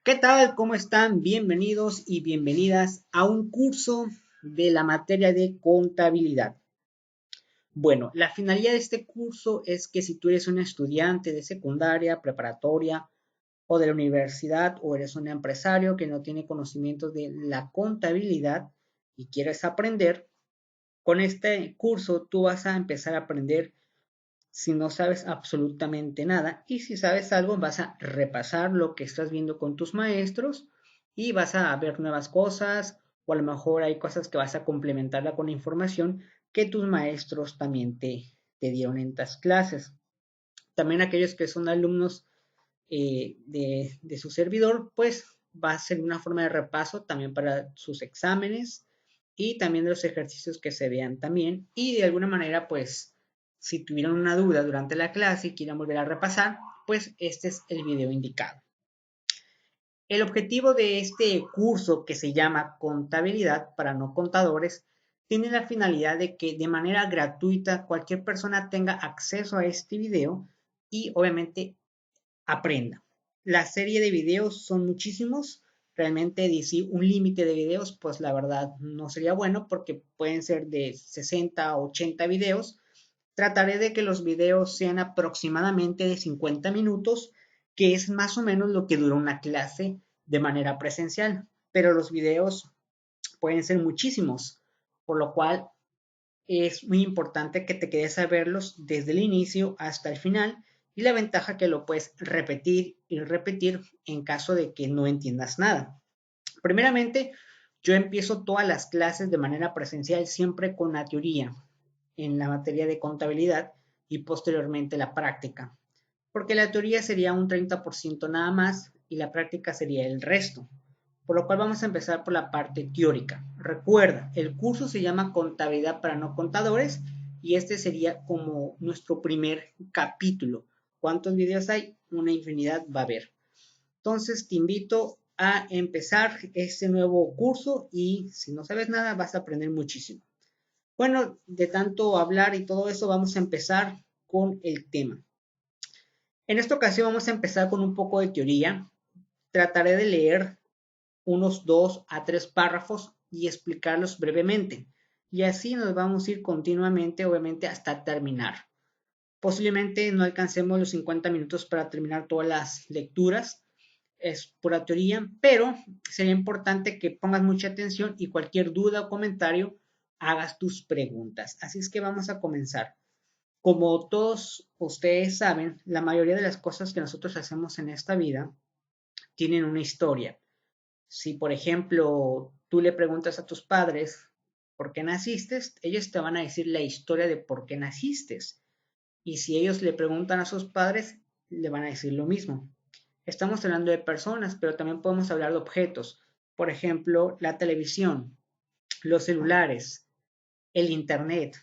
¿Qué tal? ¿Cómo están? Bienvenidos y bienvenidas a un curso de la materia de contabilidad. Bueno, la finalidad de este curso es que si tú eres un estudiante de secundaria, preparatoria o de la universidad o eres un empresario que no tiene conocimientos de la contabilidad y quieres aprender, con este curso tú vas a empezar a aprender si no sabes absolutamente nada y si sabes algo vas a repasar lo que estás viendo con tus maestros y vas a ver nuevas cosas o a lo mejor hay cosas que vas a complementarla con información que tus maestros también te dieron en estas clases. También aquellos que son alumnos de su servidor, pues va a ser una forma de repaso también para sus exámenes y también de los ejercicios que se vean también. Y de alguna manera, pues, si tuvieron una duda durante la clase y quieran volver a repasar, pues este es el video indicado. El objetivo de este curso que se llama Contabilidad para no contadores tiene la finalidad de que de manera gratuita cualquier persona tenga acceso a este video y obviamente aprenda. La serie de videos son muchísimos. Realmente decir un límite de videos, pues la verdad no sería bueno porque pueden ser de 60 a 80 videos. Trataré de que los videos sean aproximadamente de 50 minutos, que es más o menos lo que dura una clase de manera presencial. Pero los videos pueden ser muchísimos, por lo cual es muy importante que te quedes a verlos desde el inicio hasta el final y la ventaja que lo puedes repetir y repetir en caso de que no entiendas nada. Primeramente, yo empiezo todas las clases de manera presencial siempre con la teoría en la materia de contabilidad y posteriormente la práctica, porque la teoría sería un 30% nada más y la práctica sería el resto. Por lo cual vamos a empezar por la parte teórica. Recuerda, el curso se llama Contabilidad para no contadores y este sería como nuestro primer capítulo. ¿Cuántos videos hay? Una infinidad va a haber. Entonces te invito a empezar este nuevo curso y si no sabes nada vas a aprender muchísimo. Bueno, de tanto hablar y todo eso, vamos a empezar con el tema. En esta ocasión vamos a empezar con un poco de teoría. Trataré de leer unos 2 a 3 párrafos y explicarlos brevemente. Y así nos vamos a ir continuamente, obviamente, hasta terminar. Posiblemente no alcancemos los 50 minutos para terminar todas las lecturas, es pura teoría, pero sería importante que pongas mucha atención y cualquier duda o comentario hagas tus preguntas. Así es que vamos a comenzar. Como todos ustedes saben, la mayoría de las cosas que nosotros hacemos en esta vida tienen una historia. Si, por ejemplo, tú le preguntas a tus padres por qué naciste, ellos te van a decir la historia de por qué naciste. Y si ellos le preguntan a sus padres, le van a decir lo mismo. Estamos hablando de personas, pero también podemos hablar de objetos. Por ejemplo, la televisión, los celulares, el Internet,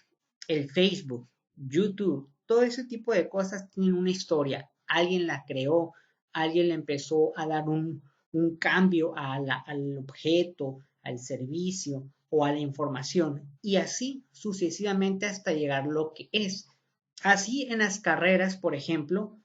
el Facebook, YouTube, todo ese tipo de cosas tienen una historia. Alguien la creó, alguien le empezó a dar un cambio al objeto, al servicio o a la información y así sucesivamente hasta llegar a lo que es. Así en las carreras, por ejemplo,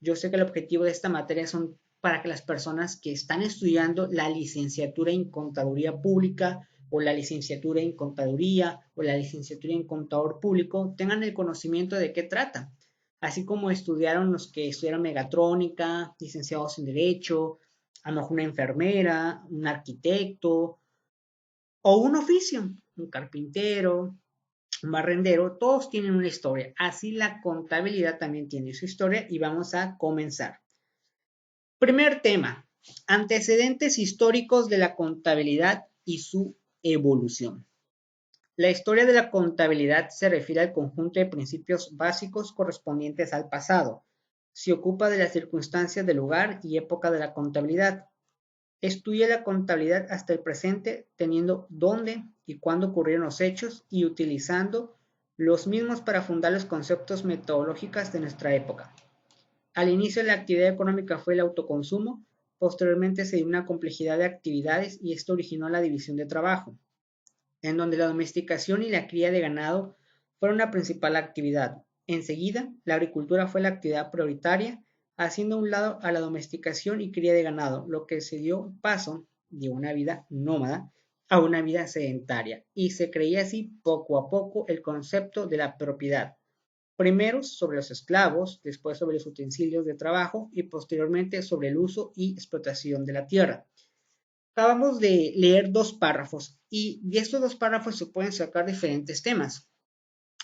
yo sé que el objetivo de esta materia son para que las personas que están estudiando la licenciatura en contaduría pública o la licenciatura en contaduría o la licenciatura en contador público tengan el conocimiento de qué trata. Así como estudiaron los que estudiaron megatrónica, licenciados en derecho, a lo mejor una enfermera, un arquitecto o un oficio, un carpintero, un barrendero, todos tienen una historia. Así la contabilidad también tiene su historia y vamos a comenzar. Primer tema, antecedentes históricos de la contabilidad y su evolución. La historia de la contabilidad se refiere al conjunto de principios básicos correspondientes al pasado. Se ocupa de las circunstancias del lugar y época de la contabilidad. Estudia la contabilidad hasta el presente, teniendo dónde y cuándo ocurrieron los hechos y utilizando los mismos para fundar los conceptos metodológicos de nuestra época. Al inicio la actividad económica fue el autoconsumo, posteriormente se dio una complejidad de actividades y esto originó la división de trabajo, en donde la domesticación y la cría de ganado fueron la principal actividad. Enseguida, la agricultura fue la actividad prioritaria, haciendo a un lado a la domesticación y cría de ganado, lo que se dio paso de una vida nómada a una vida sedentaria, y se creía así poco a poco el concepto de la propiedad, primero sobre los esclavos, después sobre los utensilios de trabajo y posteriormente sobre el uso y explotación de la tierra. Acabamos de leer dos párrafos y de estos dos párrafos se pueden sacar diferentes temas.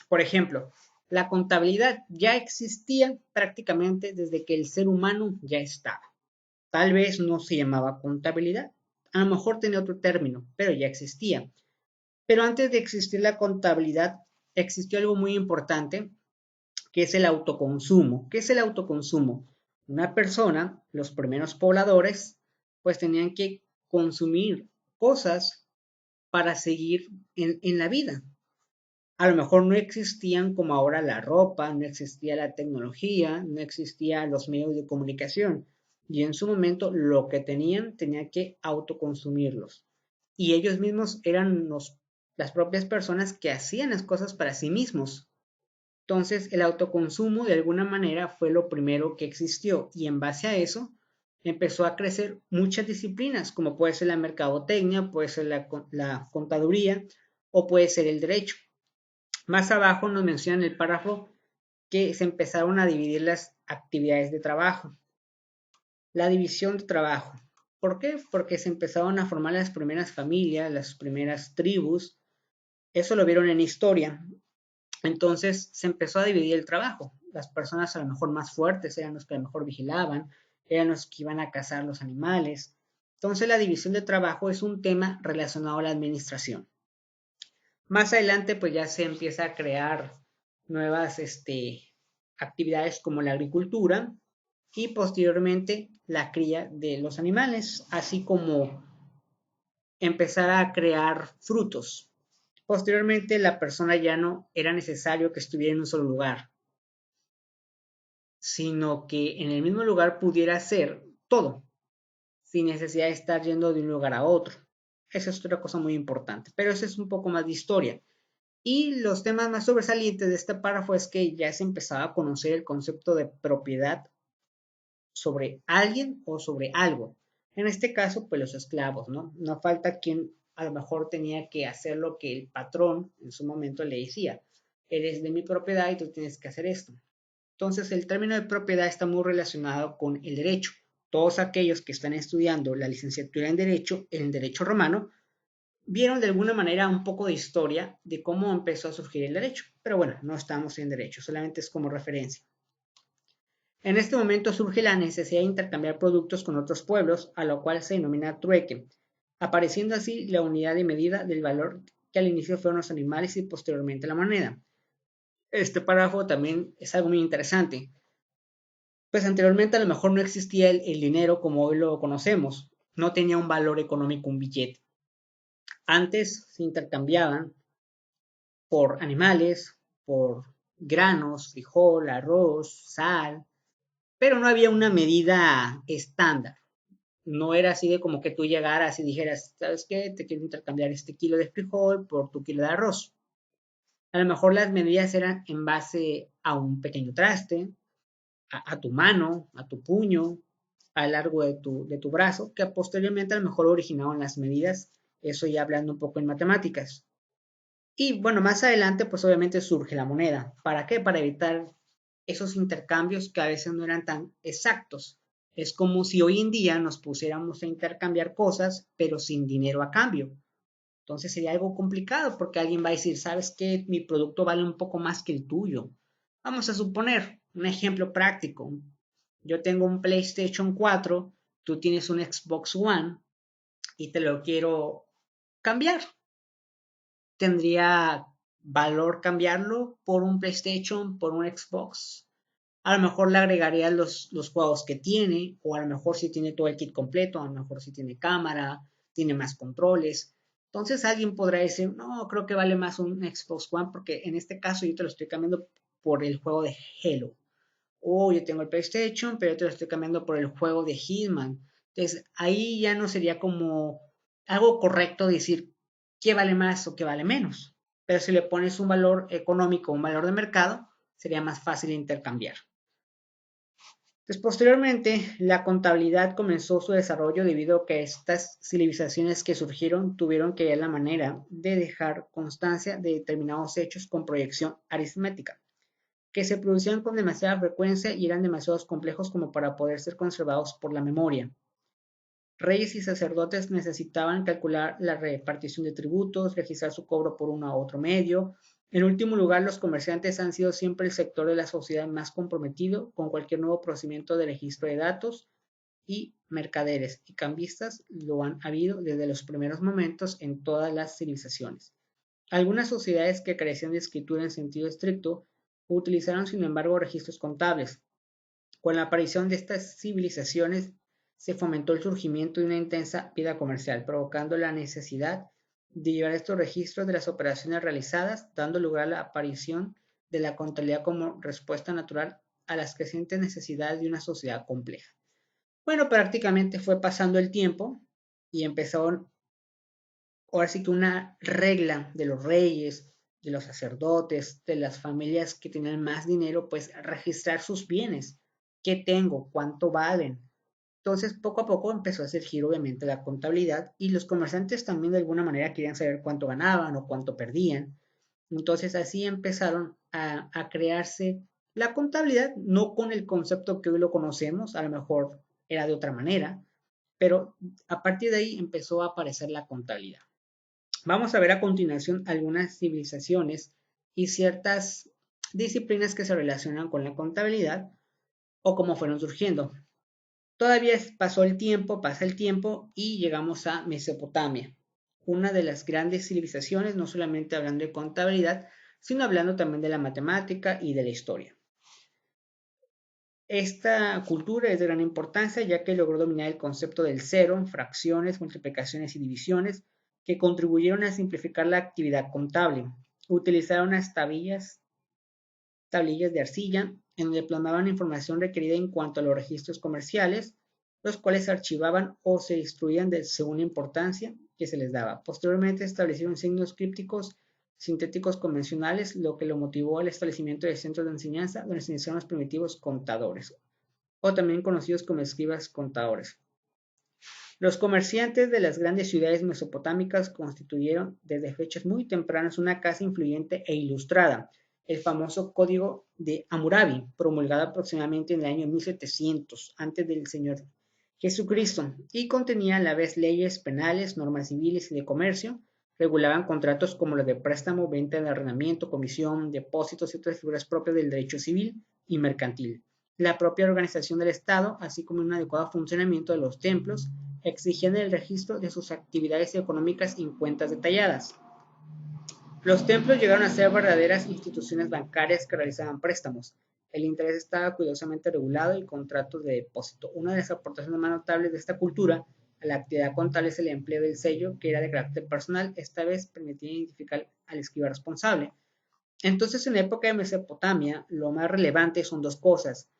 Por ejemplo, la contabilidad ya existía prácticamente desde que el ser humano ya estaba. Tal vez no se llamaba contabilidad, a lo mejor tenía otro término, pero ya existía. Pero antes de existir la contabilidad, existió algo muy importante, que es el autoconsumo. ¿Qué es el autoconsumo? Una persona, los primeros pobladores, pues tenían que consumir cosas para seguir en la vida. A lo mejor no existían como ahora la ropa, no existía la tecnología, no existían los medios de comunicación. Y en su momento lo que tenían que autoconsumirlos. Y ellos mismos eran las propias personas que hacían las cosas para sí mismos. Entonces, el autoconsumo de alguna manera fue lo primero que existió y en base a eso empezó a crecer muchas disciplinas, como puede ser la mercadotecnia, puede ser la contaduría o puede ser el derecho. Más abajo nos menciona en el párrafo que se empezaron a dividir las actividades de trabajo. La división de trabajo. ¿Por qué? Porque se empezaron a formar las primeras familias, las primeras tribus. Eso lo vieron en historia. Entonces se empezó a dividir el trabajo. Las personas a lo mejor más fuertes eran los que a lo mejor vigilaban, eran los que iban a cazar los animales. Entonces la división de trabajo es un tema relacionado a la administración. Más adelante pues ya se empieza a crear nuevas actividades como la agricultura y posteriormente la cría de los animales, así como empezar a crear frutos. Posteriormente la persona ya no era necesario que estuviera en un solo lugar, sino que en el mismo lugar pudiera hacer todo, sin necesidad de estar yendo de un lugar a otro. Esa es otra cosa muy importante, pero eso es un poco más de historia. Y los temas más sobresalientes de este párrafo es que ya se empezaba a conocer el concepto de propiedad sobre alguien o sobre algo. En este caso, pues los esclavos, ¿no? No falta quien a lo mejor tenía que hacer lo que el patrón en su momento le decía. Eres de mi propiedad y tú tienes que hacer esto. Entonces, el término de propiedad está muy relacionado con el derecho. Todos aquellos que están estudiando la licenciatura en derecho romano, vieron de alguna manera un poco de historia de cómo empezó a surgir el derecho. Pero bueno, no estamos en derecho, solamente es como referencia. En este momento surge la necesidad de intercambiar productos con otros pueblos, a lo cual se denomina trueque, apareciendo así la unidad de medida del valor que al inicio fueron los animales y posteriormente la moneda. Este párrafo también es algo muy interesante, pues anteriormente a lo mejor no existía el dinero como hoy lo conocemos, no tenía un valor económico un billete. Antes se intercambiaban por animales, por granos, frijol, arroz, sal, pero no había una medida estándar. No era así de como que tú llegaras y dijeras, ¿sabes qué? Te quiero intercambiar este kilo de frijol por tu kilo de arroz. A lo mejor las medidas eran en base a un pequeño traste, a tu mano, a tu puño, a lo largo de tu brazo, que posteriormente a lo mejor originaron las medidas, eso ya hablando un poco en matemáticas. Y bueno, más adelante pues obviamente surge la moneda. ¿Para qué? Para evitar esos intercambios que a veces no eran tan exactos. Es como si hoy en día nos pusiéramos a intercambiar cosas, pero sin dinero a cambio. Entonces sería algo complicado porque alguien va a decir, ¿sabes qué? Mi producto vale un poco más que el tuyo. Vamos a suponer un ejemplo práctico. Yo tengo un PlayStation 4, tú tienes un Xbox One y te lo quiero cambiar. ¿Tendría valor cambiarlo por un PlayStation, por un Xbox? A lo mejor le agregaría los juegos que tiene, o a lo mejor si tiene todo el kit completo, a lo mejor si tiene cámara, tiene más controles. Entonces alguien podrá decir, no, creo que vale más un Xbox One porque en este caso yo te lo estoy cambiando por el juego de Halo. O yo tengo el PlayStation, pero yo te lo estoy cambiando por el juego de Hitman. Entonces ahí ya no sería como algo correcto decir qué vale más o qué vale menos. Pero si le pones un valor económico, un valor de mercado, sería más fácil intercambiar. Pues posteriormente, la contabilidad comenzó su desarrollo debido a que estas civilizaciones que surgieron tuvieron que hallar la manera de dejar constancia de determinados hechos con proyección aritmética, que se producían con demasiada frecuencia y eran demasiado complejos como para poder ser conservados por la memoria. Reyes y sacerdotes necesitaban calcular la repartición de tributos, registrar su cobro por uno u otro medio. En último lugar, los comerciantes han sido siempre el sector de la sociedad más comprometido con cualquier nuevo procedimiento de registro de datos, y mercaderes y cambistas lo han habido desde los primeros momentos en todas las civilizaciones. Algunas sociedades que carecían de escritura en sentido estricto utilizaron sin embargo registros contables. Con la aparición de estas civilizaciones se fomentó el surgimiento de una intensa vida comercial, provocando la necesidad de llevar estos registros de las operaciones realizadas, dando lugar a la aparición de la contabilidad como respuesta natural a las crecientes necesidades de una sociedad compleja. Bueno, prácticamente fue pasando el tiempo y empezaron, ahora sí que una regla de los reyes, de los sacerdotes, de las familias que tenían más dinero, pues registrar sus bienes. ¿Qué tengo? ¿Cuánto valen? Entonces, poco a poco empezó a surgir obviamente la contabilidad y los comerciantes también de alguna manera querían saber cuánto ganaban o cuánto perdían. Entonces, así empezaron a crearse la contabilidad, no con el concepto que hoy lo conocemos, a lo mejor era de otra manera, pero a partir de ahí empezó a aparecer la contabilidad. Vamos a ver a continuación algunas civilizaciones y ciertas disciplinas que se relacionan con la contabilidad o cómo fueron surgiendo. Todavía pasa el tiempo y llegamos a Mesopotamia, una de las grandes civilizaciones, no solamente hablando de contabilidad, sino hablando también de la matemática y de la historia. Esta cultura es de gran importancia ya que logró dominar el concepto del cero, fracciones, multiplicaciones y divisiones, que contribuyeron a simplificar la actividad contable. Utilizaron unas tablillas de arcilla, en donde plasmaban información requerida en cuanto a los registros comerciales, los cuales se archivaban o se destruían según la importancia que se les daba. Posteriormente establecieron signos crípticos sintéticos convencionales, lo que lo motivó al establecimiento de centros de enseñanza donde se iniciaron los primitivos contadores, o también conocidos como escribas contadores. Los comerciantes de las grandes ciudades mesopotámicas constituyeron desde fechas muy tempranas una casa influyente e ilustrada, el famoso Código de Hammurabi, promulgado aproximadamente en el año 1700 antes del Señor Jesucristo, y contenía a la vez leyes penales, normas civiles y de comercio, regulaban contratos como los de préstamo, venta de arrendamiento, comisión, depósitos y otras figuras propias del derecho civil y mercantil. La propia organización del Estado, así como un adecuado funcionamiento de los templos, exigían el registro de sus actividades económicas en cuentas detalladas. Los templos llegaron a ser verdaderas instituciones bancarias que realizaban préstamos. El interés estaba cuidadosamente regulado y contratos de depósito. Una de las aportaciones más notables de esta cultura a la actividad contable es el empleo del sello, que era de carácter personal. Esta vez permitía identificar al escriba responsable. Entonces, en la época de Mesopotamia, lo más relevante son dos cosas,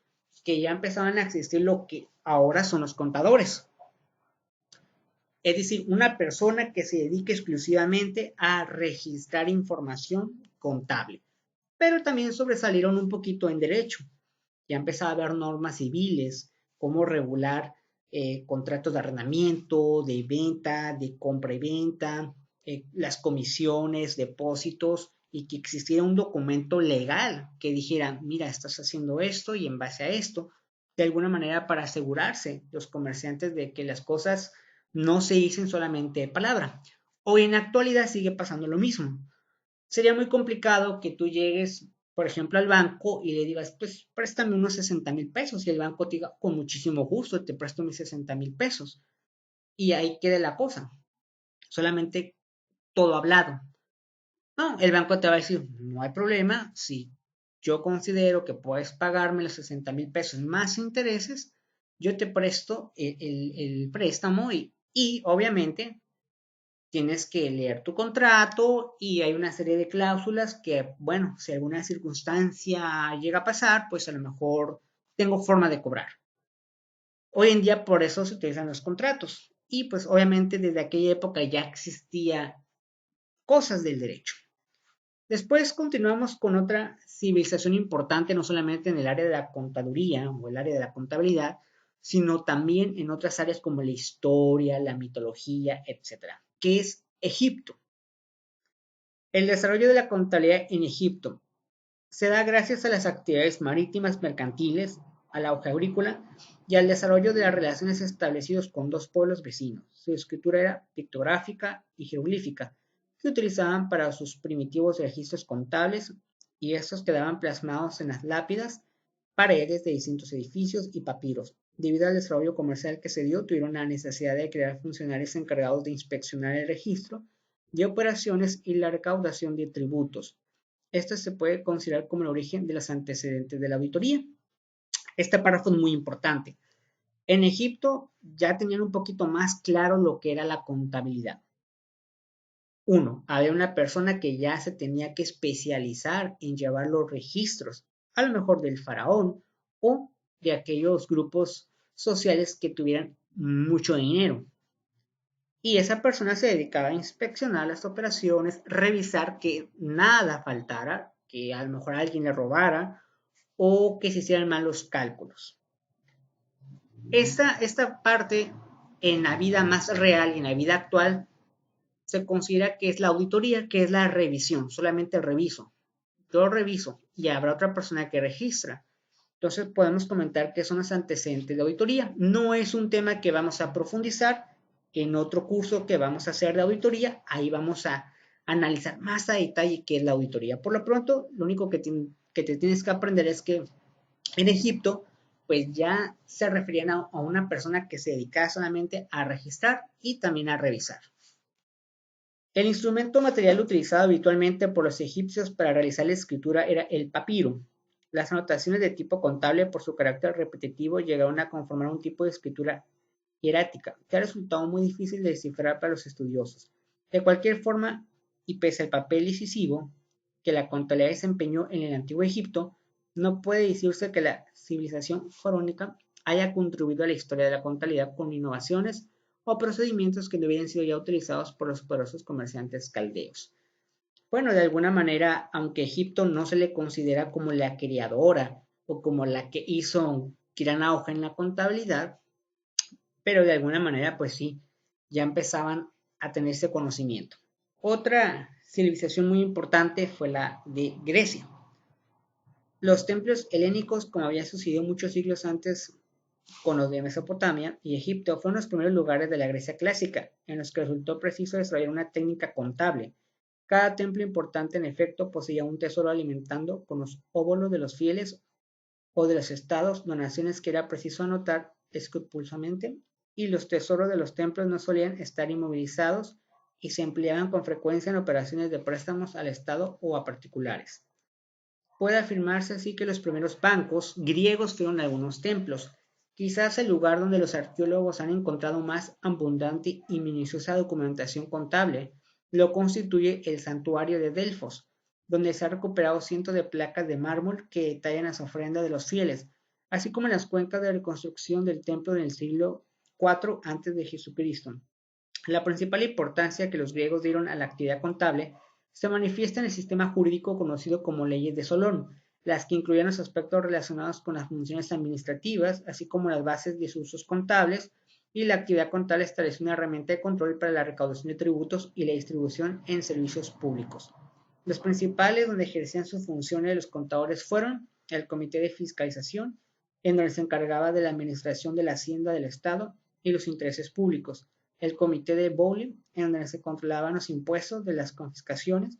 que ya empezaban a existir lo que ahora son los contadores. Es decir, una persona que se dedique exclusivamente a registrar información contable. Pero también sobresalieron un poquito en derecho. Ya empezaba a haber normas civiles, cómo regular contratos de arrendamiento, de venta, de compra y venta, las comisiones, depósitos, y que existiera un documento legal que dijera, mira, estás haciendo esto y en base a esto, de alguna manera para asegurarse los comerciantes de que las cosas no se dicen solamente de palabra. Hoy en la actualidad sigue pasando lo mismo. Sería muy complicado que tú llegues, por ejemplo, al banco y le digas, pues préstame unos 60,000 pesos y el banco te diga, con muchísimo gusto, te presto mis 60,000 pesos. Y ahí quede la cosa, solamente todo hablado. No, el banco te va a decir, no hay problema, si yo considero que puedes pagarme los 60,000 pesos más intereses, yo te presto el préstamo y obviamente tienes que leer tu contrato y hay una serie de cláusulas que, bueno, si alguna circunstancia llega a pasar, pues a lo mejor tengo forma de cobrar. Hoy en día por eso se utilizan los contratos y pues obviamente desde aquella época ya existía cosas del derecho. Después continuamos con otra civilización importante, no solamente en el área de la contaduría o el área de la contabilidad, sino también en otras áreas como la historia, la mitología, etcétera, que es Egipto. El desarrollo de la contabilidad en Egipto se da gracias a las actividades marítimas mercantiles, al auge agrícola y al desarrollo de las relaciones establecidos con dos pueblos vecinos. Su escritura era pictográfica y jeroglífica. Se utilizaban para sus primitivos registros contables y estos quedaban plasmados en las lápidas, paredes de distintos edificios y papiros. Debido al desarrollo comercial que se dio, tuvieron la necesidad de crear funcionarios encargados de inspeccionar el registro de operaciones y la recaudación de tributos. Esto se puede considerar como el origen de los antecedentes de la auditoría. Este párrafo es muy importante. En Egipto ya tenían un poquito más claro lo que era la contabilidad. Uno, había una persona que ya se tenía que especializar en llevar los registros, a lo mejor del faraón o de aquellos grupos sociales que tuvieran mucho dinero. Y esa persona se dedicaba a inspeccionar las operaciones, revisar que nada faltara, que a lo mejor alguien le robara o que se hicieran mal los cálculos. Esta parte en la vida más real y en la vida actual se considera que es la auditoría, que es la revisión, solamente reviso. Yo reviso y habrá otra persona que registra. Entonces podemos comentar que son los antecedentes de auditoría. No es un tema que vamos a profundizar en otro curso que vamos a hacer de auditoría. Ahí vamos a analizar más a detalle qué es la auditoría. Por lo pronto, lo único que te tienes que aprender es que en Egipto, pues ya se referían a una persona que se dedicaba solamente a registrar y también a revisar. El instrumento material utilizado habitualmente por los egipcios para realizar la escritura era el papiro. Las anotaciones de tipo contable, por su carácter repetitivo, llegaron a conformar un tipo de escritura hierática, que ha resultado muy difícil de descifrar para los estudiosos. De cualquier forma, y pese al papel decisivo que la contabilidad desempeñó en el antiguo Egipto, no puede decirse que la civilización faraónica haya contribuido a la historia de la contabilidad con innovaciones o procedimientos que no hubieran sido ya utilizados por los poderosos comerciantes caldeos. Bueno, de alguna manera, aunque Egipto no se le considera como la creadora o como la que hizo gran auge en la contabilidad, pero de alguna manera, pues sí, ya empezaban a tener ese conocimiento. Otra civilización muy importante fue la de Grecia. Los templos helénicos, como había sucedido muchos siglos antes con los de Mesopotamia y Egipto, fueron los primeros lugares de la Grecia clásica, en los que resultó preciso desarrollar una técnica contable. Cada templo importante, en efecto, poseía un tesoro alimentando con los óvulos de los fieles o de los estados donaciones que era preciso anotar escrupulosamente, y los tesoros de los templos no solían estar inmovilizados y se empleaban con frecuencia en operaciones de préstamos al Estado o a particulares. Puede afirmarse así que los primeros bancos griegos fueron algunos templos, quizás el lugar donde los arqueólogos han encontrado más abundante y minuciosa documentación contable lo constituye el santuario de Delfos, donde se han recuperado cientos de placas de mármol que detallan las ofrendas de los fieles, así como las cuencas de reconstrucción del templo del siglo IV a.C. La principal importancia que los griegos dieron a la actividad contable se manifiesta en el sistema jurídico conocido como leyes de Solón, las que incluían los aspectos relacionados con las funciones administrativas, así como las bases de sus usos contables, y la actividad contable estableció una herramienta de control para la recaudación de tributos y la distribución en servicios públicos. Los principales donde ejercían sus funciones los contadores fueron el Comité de Fiscalización, en donde se encargaba de la administración de la hacienda del Estado y los intereses públicos, el Comité de Bowling, en donde se controlaban los impuestos de las confiscaciones,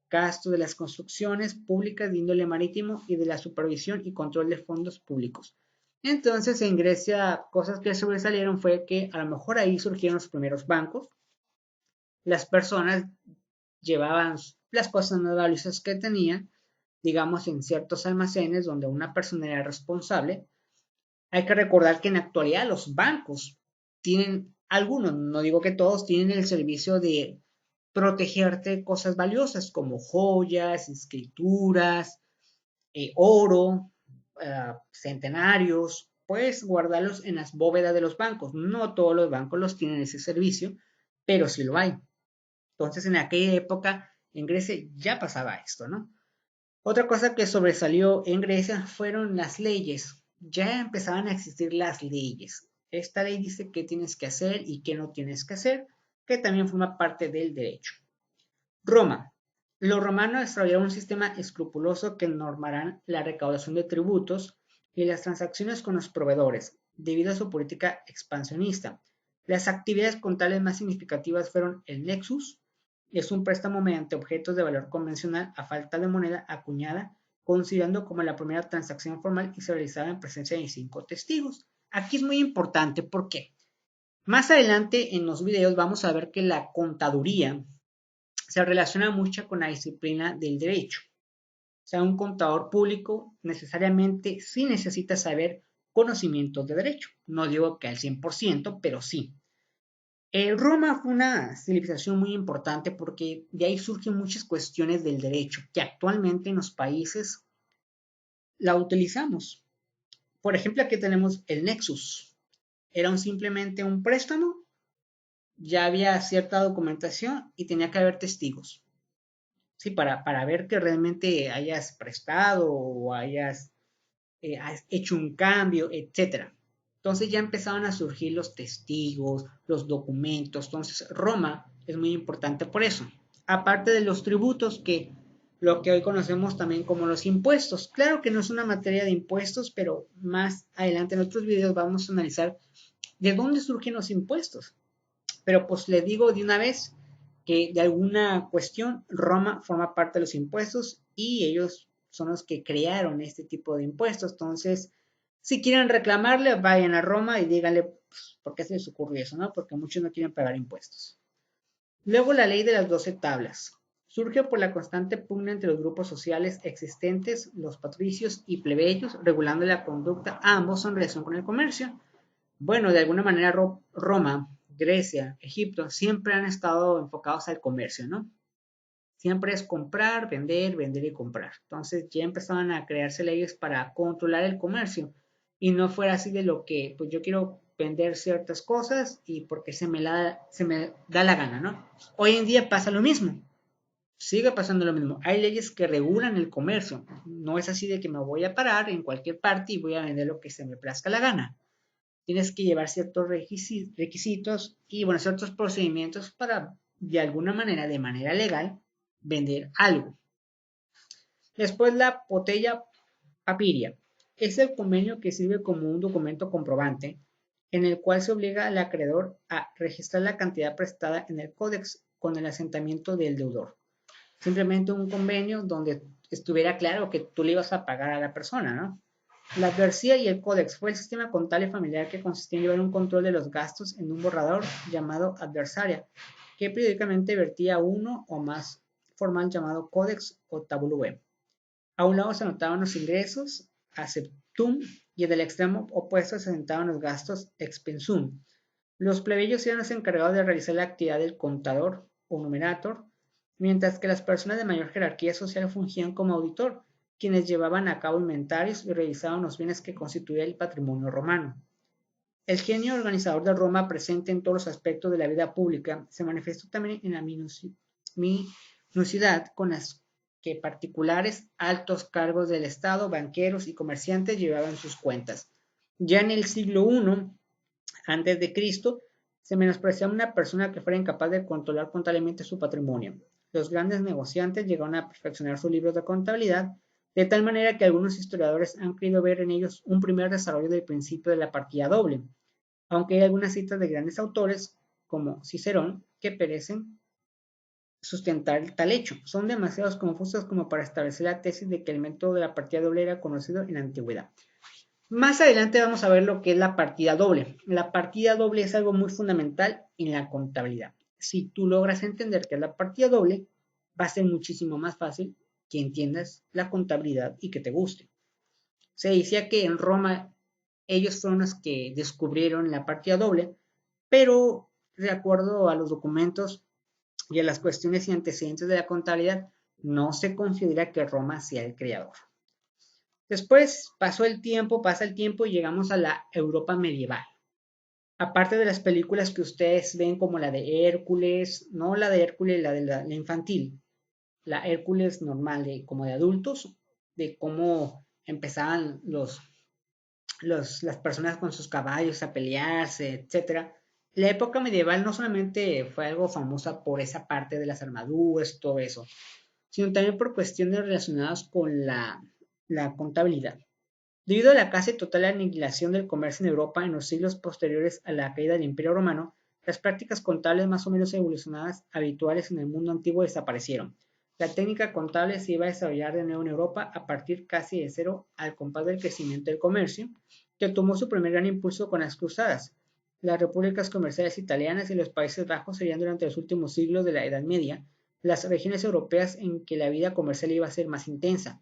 gastos de las construcciones públicas de índole marítimo y de la supervisión y control de fondos públicos. Entonces, en Grecia, cosas que sobresalieron fue que a lo mejor ahí surgieron los primeros bancos, las personas llevaban las cosas más valiosas que tenían, digamos, en ciertos almacenes donde una persona era responsable. Hay que recordar que en la actualidad los bancos tienen, algunos, no digo que todos, tienen el servicio de protegerte cosas valiosas como joyas, escrituras, oro, centenarios. Puedes guardarlos en las bóvedas de los bancos. No todos los bancos los tienen ese servicio, pero sí lo hay. Entonces, en aquella época En Grecia ya pasaba esto, ¿no? Otra cosa que sobresalió en Grecia fueron las leyes. Ya empezaban a existir las leyes. Esta ley dice qué tienes que hacer y qué no tienes que hacer, que también forma parte del derecho. Roma. Los romanos desarrollaron un sistema escrupuloso que normarán la recaudación de tributos y las transacciones con los proveedores, debido a su política expansionista. Las actividades contables más significativas fueron el nexus, es un préstamo mediante objetos de valor convencional a falta de moneda acuñada, considerando como la primera transacción formal y se realizaba en presencia de 5 testigos. Aquí es muy importante porque más adelante en los videos vamos a ver que la contaduría se relaciona mucho con la disciplina del derecho. O sea, un contador público necesariamente sí necesita saber conocimientos de derecho. No digo que al 100%, pero sí. Roma fue una civilización muy importante porque de ahí surgen muchas cuestiones del derecho que actualmente en los países la utilizamos. Por ejemplo, aquí tenemos el Nexus. Era simplemente un préstamo, ya había cierta documentación y tenía que haber testigos. Sí, para ver que realmente hayas prestado o has hecho un cambio, etcétera. Entonces ya empezaban a surgir los testigos, los documentos. Entonces Roma es muy importante por eso. Aparte de los tributos, que lo que hoy conocemos también como los impuestos. Claro que no es una materia de impuestos, pero más adelante en otros videos vamos a analizar de dónde surgen los impuestos. Pero pues les digo de una vez que de alguna cuestión Roma forma parte de los impuestos y ellos son los que crearon este tipo de impuestos. Entonces, si quieren reclamarle, vayan a Roma y díganle pues, por qué se les ocurrió eso, ¿no? Porque muchos no quieren pagar impuestos. Luego la ley de las 12 tablas. Surge por la constante pugna entre los grupos sociales existentes, los patricios y plebeyos, regulando la conducta a ambos en relación con el comercio. Bueno, de alguna manera Roma, Grecia, Egipto siempre han estado enfocados al comercio, ¿no? Siempre es comprar, vender y comprar. Entonces ya empezaban a crearse leyes para controlar el comercio y no fuera así de lo que, pues yo quiero vender ciertas cosas y porque se me da la gana, ¿no? Hoy en día pasa lo mismo. Sigue pasando lo mismo. Hay leyes que regulan el comercio. No es así de que me voy a parar en cualquier parte y voy a vender lo que se me plazca la gana. Tienes que llevar ciertos requisitos y, bueno, ciertos procedimientos para, de alguna manera, de manera legal, vender algo. Después la botella papiria. Es el convenio que sirve como un documento comprobante en el cual se obliga al acreedor a registrar la cantidad prestada en el códex con el asentamiento del deudor. Simplemente un convenio donde estuviera claro que tú le ibas a pagar a la persona, ¿no? La adversia y el códex fue el sistema contable familiar que consistía en llevar un control de los gastos en un borrador llamado adversaria, que periódicamente vertía uno o más formal llamado códex o tabulum. A un lado se anotaban los ingresos, acceptum, y en el extremo opuesto se anotaban los gastos, expensum. Los plebeyos eran los encargados de realizar la actividad del contador o numerator, mientras que las personas de mayor jerarquía social fungían como auditor, quienes llevaban a cabo inventarios y revisaban los bienes que constituía el patrimonio romano. El genio organizador de Roma, presente en todos los aspectos de la vida pública, se manifestó también en la minuciosidad con las que particulares, altos cargos del Estado, banqueros y comerciantes llevaban sus cuentas. Ya en el siglo I antes de Cristo, se menospreciaba una persona que fuera incapaz de controlar contablemente su patrimonio. Los grandes negociantes llegaron a perfeccionar sus libros de contabilidad, de tal manera que algunos historiadores han querido ver en ellos un primer desarrollo del principio de la partida doble, aunque hay algunas citas de grandes autores, como Cicerón, que parecen sustentar tal hecho. Son demasiado confusos como para establecer la tesis de que el método de la partida doble era conocido en la antigüedad. Más adelante vamos a ver lo que es la partida doble. La partida doble es algo muy fundamental en la contabilidad. Si tú logras entender qué es la partida doble, va a ser muchísimo más fácil que entiendas la contabilidad y que te guste. Se decía que en Roma ellos fueron los que descubrieron la partida doble, pero de acuerdo a los documentos y a las cuestiones y antecedentes de la contabilidad, no se considera que Roma sea el creador. Después pasa el tiempo y llegamos a la Europa medieval. Aparte de las películas que ustedes ven como la de Hércules, no la de Hércules, la de la infantil, la Hércules normal como de adultos, de cómo empezaban las personas con sus caballos a pelearse, etcétera. La época medieval no solamente fue algo famosa por esa parte de las armaduras, todo eso, sino también por cuestiones relacionadas con la contabilidad. Debido a la casi total aniquilación del comercio en Europa en los siglos posteriores a la caída del Imperio Romano, las prácticas contables más o menos evolucionadas habituales en el mundo antiguo desaparecieron. La técnica contable se iba a desarrollar de nuevo en Europa a partir casi de cero al compás del crecimiento del comercio, que tomó su primer gran impulso con las cruzadas. Las repúblicas comerciales italianas y los Países Bajos serían durante los últimos siglos de la Edad Media las regiones europeas en que la vida comercial iba a ser más intensa.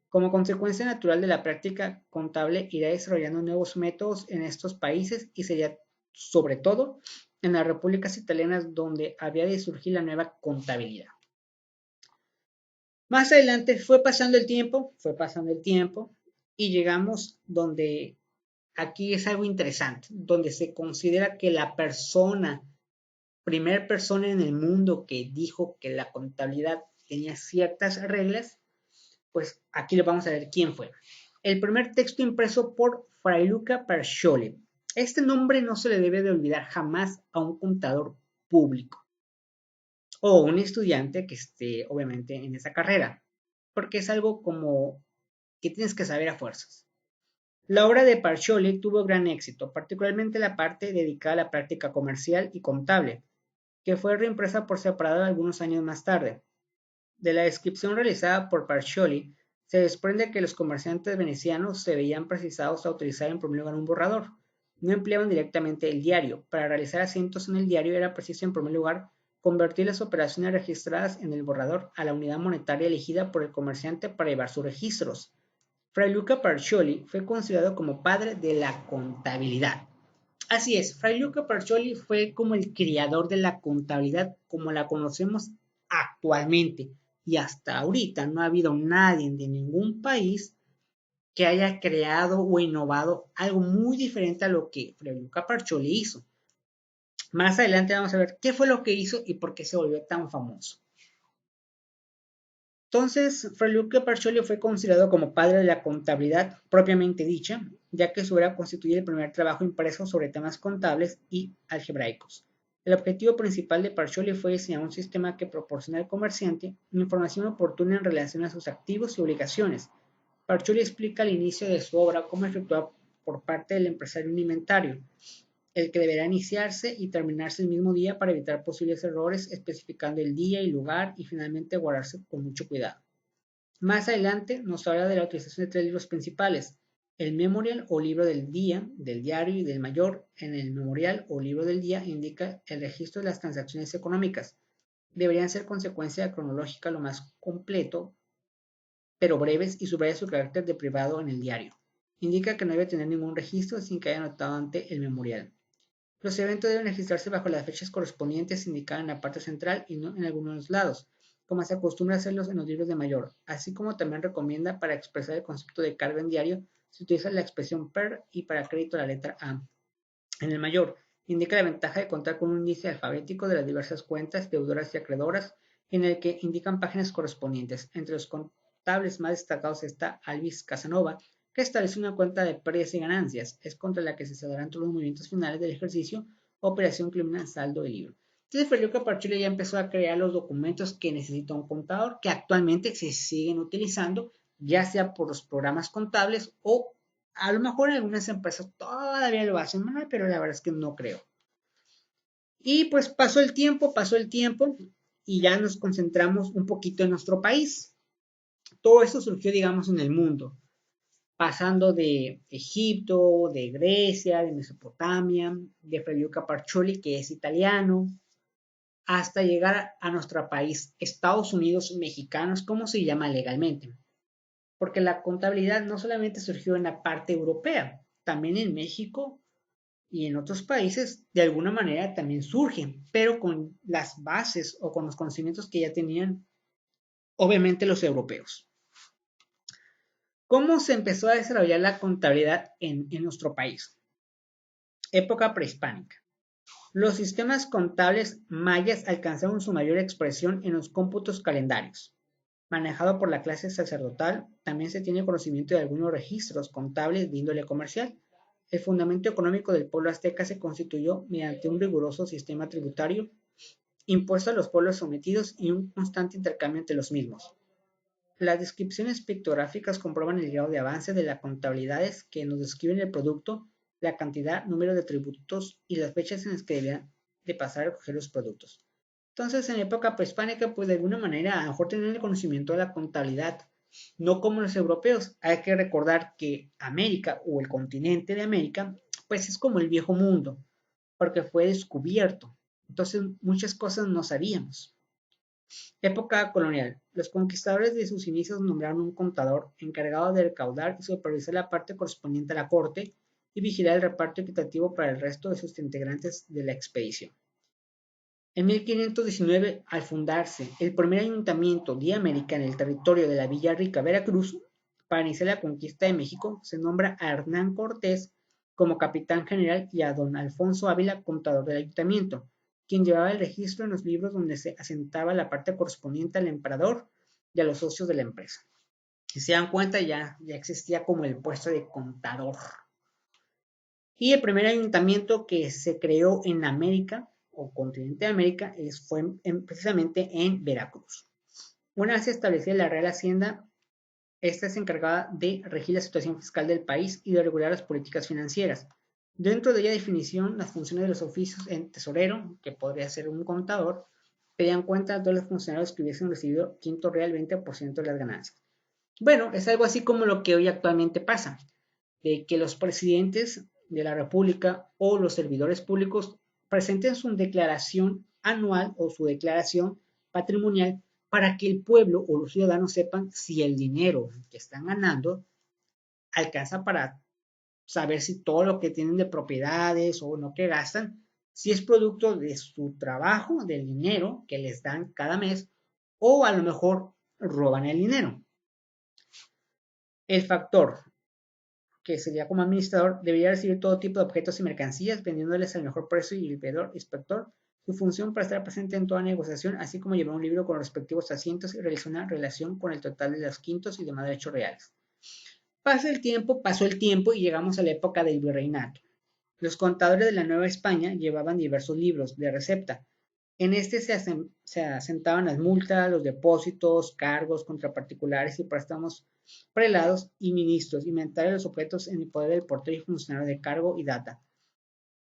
Como consecuencia natural de la práctica contable, irá desarrollando nuevos métodos en estos países y sería sobre todo en las repúblicas italianas donde había de surgir la nueva contabilidad. Más adelante fue pasando el tiempo y llegamos donde aquí es algo interesante, donde se considera que la primer persona en el mundo que dijo que la contabilidad tenía ciertas reglas, pues aquí lo vamos a ver quién fue. El primer texto impreso por Fray Luca Pacioli. Este nombre no se le debe de olvidar jamás a un contador público o un estudiante que esté obviamente en esa carrera, porque es algo como que tienes que saber a fuerzas. La obra de Pacioli tuvo gran éxito, particularmente la parte dedicada a la práctica comercial y contable, que fue reimpresa por separado algunos años más tarde. De la descripción realizada por Pacioli, se desprende que los comerciantes venecianos se veían precisados a utilizar en primer lugar un borrador. No empleaban directamente el diario. Para realizar asientos en el diario era preciso en primer lugar convertir las operaciones registradas en el borrador a la unidad monetaria elegida por el comerciante para llevar sus registros. Fray Luca Pacioli fue considerado como padre de la contabilidad. Así es, Fray Luca Pacioli fue como el creador de la contabilidad como la conocemos actualmente. Y hasta ahorita no ha habido nadie de ningún país que haya creado o innovado algo muy diferente a lo que Fray Luca Pacioli hizo. Más adelante vamos a ver qué fue lo que hizo y por qué se volvió tan famoso. Entonces, Fray Luca Pacioli fue considerado como padre de la contabilidad propiamente dicha, ya que su obra constituye el primer trabajo impreso sobre temas contables y algebraicos. El objetivo principal de Pacioli fue diseñar un sistema que proporcione al comerciante información oportuna en relación a sus activos y obligaciones. Pacioli explica al inicio de su obra cómo efectuar por parte del empresario un inventario, el que deberá iniciarse y terminarse el mismo día para evitar posibles errores, especificando el día y lugar y finalmente guardarse con mucho cuidado. Más adelante nos habla de la utilización de tres libros principales: el memorial o libro del día, del diario y del mayor. En el memorial o libro del día indica el registro de las transacciones económicas. Deberían ser consecuencia cronológica lo más completo, pero breves, y subraya su carácter de privado en el diario. Indica que no debe tener ningún registro sin que haya anotado ante el memorial. Los eventos deben registrarse bajo las fechas correspondientes indicadas en la parte central y no en algunos lados, como se acostumbra a hacerlos en los libros de mayor, así como también recomienda para expresar el concepto de carga en diario, se utiliza la expresión per y para crédito la letra A. En el mayor, indica la ventaja de contar con un índice alfabético de las diversas cuentas, deudoras y acreedoras, en el que indican páginas correspondientes. Entre los contables más destacados está Alvis Casanova, que establece una cuenta de pérdidas y ganancias, es contra la que se saldarán todos los movimientos finales del ejercicio, operación criminal saldo de libro. Entonces Felipe Parchile ya empezó a crear los documentos que necesita un contador, que actualmente se siguen utilizando, ya sea por los programas contables o a lo mejor en algunas empresas todavía lo hacen mal, pero la verdad es que no creo. Y pues pasó el tiempo y ya nos concentramos un poquito en nuestro país. Todo esto surgió, digamos, en el mundo, pasando de Egipto, de Grecia, de Mesopotamia, de Fray Luca Pacioli, que es italiano, hasta llegar a nuestro país, Estados Unidos mexicanos, como se llama legalmente. Porque la contabilidad no solamente surgió en la parte europea, también en México y en otros países de alguna manera también surgen, pero con las bases o con los conocimientos que ya tenían obviamente los europeos. ¿Cómo se empezó a desarrollar la contabilidad en nuestro país? Época prehispánica. Los sistemas contables mayas alcanzaron su mayor expresión en los cómputos calendarios. manejado por la clase sacerdotal. También se tiene conocimiento de algunos registros contables de índole comercial. El fundamento económico del pueblo azteca se constituyó mediante un riguroso sistema tributario impuesto a los pueblos sometidos y un constante intercambio entre los mismos. Las descripciones pictográficas comprueban el grado de avance de las contabilidades que nos describen el producto, la cantidad, número de tributos y las fechas en las que debían de pasar a recoger los productos. Entonces, en la época prehispánica, pues de alguna manera, a lo mejor tenían el conocimiento de la contabilidad, no como los europeos. Hay que recordar que América o el continente de América, pues es como el viejo mundo, porque fue descubierto. Entonces, muchas cosas no sabíamos. Época colonial. Los conquistadores de sus inicios nombraron un contador encargado de recaudar y supervisar la parte correspondiente a la corte y vigilar el reparto equitativo para el resto de sus integrantes de la expedición. En 1519, al fundarse el primer ayuntamiento de América en el territorio de la Villa Rica, Veracruz, para iniciar la conquista de México, se nombra a Hernán Cortés como capitán general y a don Alfonso Ávila, contador del ayuntamiento, quien llevaba el registro en los libros donde se asentaba la parte correspondiente al emperador y a los socios de la empresa. Si se dan cuenta, ya existía como el puesto de contador. Y el primer ayuntamiento que se creó en América o continente de América fue precisamente en Veracruz. Una vez establecida la Real Hacienda, esta es encargada de regir la situación fiscal del país y de regular las políticas financieras. Dentro de ella definición las funciones de los oficios en tesorero, que podría ser un contador, pedían cuenta de todos los funcionarios que hubiesen recibido quinto real 20% de las ganancias. Bueno, es algo así como lo que hoy actualmente pasa, de que los presidentes de la República o los servidores públicos presenten su declaración anual o su declaración patrimonial para que el pueblo o los ciudadanos sepan si el dinero que están ganando alcanza para saber si todo lo que tienen de propiedades o lo que gastan, si es producto de su trabajo, del dinero que les dan cada mes, o a lo mejor roban el dinero. El factor que sería como administrador, debería recibir todo tipo de objetos y mercancías, vendiéndoles al mejor precio y el veedor, inspector, su función para estar presente en toda negociación, así como llevar un libro con los respectivos asientos y realizar una relación con el total de los quintos y demás derechos reales. Pasó el tiempo y llegamos a la época del virreinato. Los contadores de la Nueva España llevaban diversos libros de recepta. En este se asentaban las multas, los depósitos, cargos contra particulares y préstamos prelados y ministros, inventario de los objetos en el poder del portero y funcionario de cargo y data.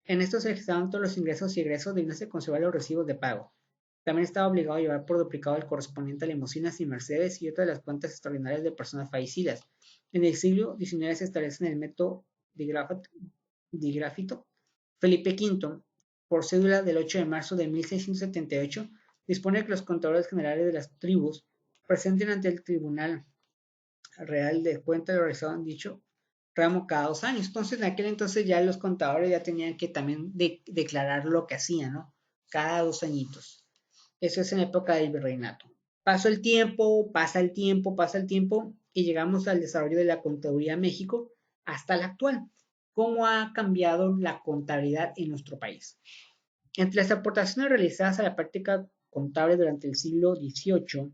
En esto se registraban todos los ingresos y egresos de no se conservar los recibos de pago. También estaba obligado a llevar por duplicado el correspondiente a limusinas y mercedes y otras de las cuentas extraordinarias de personas fallecidas. En el siglo XIX se establece en el método digrafito. Felipe V, por cédula del 8 de marzo de 1678, dispone que los contadores generales de las tribus presenten ante el Tribunal Real de Cuentas lo realizado en dicho ramo cada 2 años. Entonces, en aquel entonces ya los contadores ya tenían que también declarar lo que hacían, ¿no? Cada 2 añitos. Eso es en la época del virreinato. Pasó el tiempo, pasa el tiempo, pasa el tiempo y llegamos al desarrollo de la contaduría en México hasta la actual. ¿Cómo ha cambiado la contabilidad en nuestro país? Entre las aportaciones realizadas a la práctica contable durante el siglo XVIII,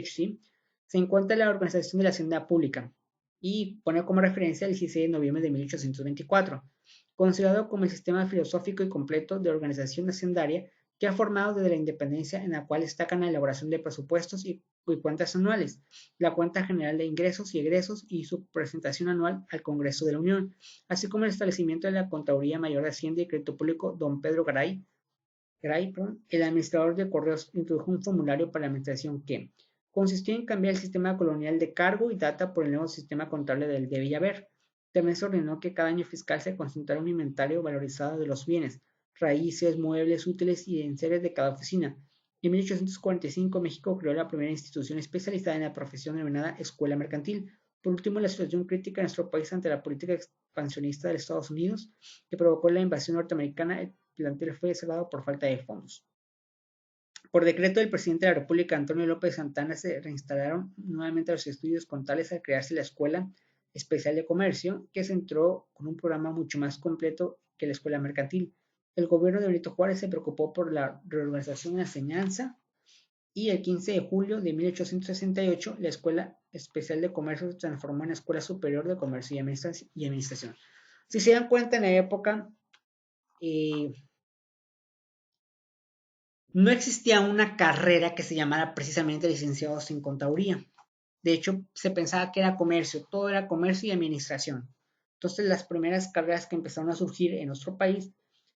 ¿sí? Se encuentra la organización de la Hacienda Pública y pone como referencia el 16 de noviembre de 1824, considerado como el sistema filosófico y completo de organización hacendaria que ha formado desde la independencia, en la cual destacan la elaboración de presupuestos y cuentas anuales, la cuenta general de ingresos y egresos y su presentación anual al Congreso de la Unión, así como el establecimiento de la Contaduría Mayor de Hacienda y Crédito Público, don Pedro Garay, el administrador de correos, introdujo un formulario para la administración que consistió en cambiar el sistema colonial de cargo y data por el nuevo sistema contable del debe y haber. También se ordenó que cada año fiscal se consultara un inventario valorizado de los bienes, raíces, muebles, útiles y enseres de cada oficina. En 1845 México creó la primera institución especializada en la profesión denominada Escuela Mercantil. Por último, la situación crítica de nuestro país ante la política expansionista de Estados Unidos, que provocó la invasión norteamericana, el plantel fue cerrado por falta de fondos. Por decreto del presidente de la República, Antonio López Santana, se reinstalaron nuevamente los estudios contables al crearse la Escuela Especial de Comercio, que se entró con un programa mucho más completo que la Escuela Mercantil. El gobierno de Benito Juárez se preocupó por la reorganización de la enseñanza y el 15 de julio de 1868 la Escuela Especial de Comercio se transformó en Escuela Superior de Comercio y Administración. Si se dan cuenta, en la época eh, no existía una carrera que se llamara precisamente licenciados en contaduría. De hecho, se pensaba que era comercio, todo era comercio y administración. Entonces, las primeras carreras que empezaron a surgir en nuestro país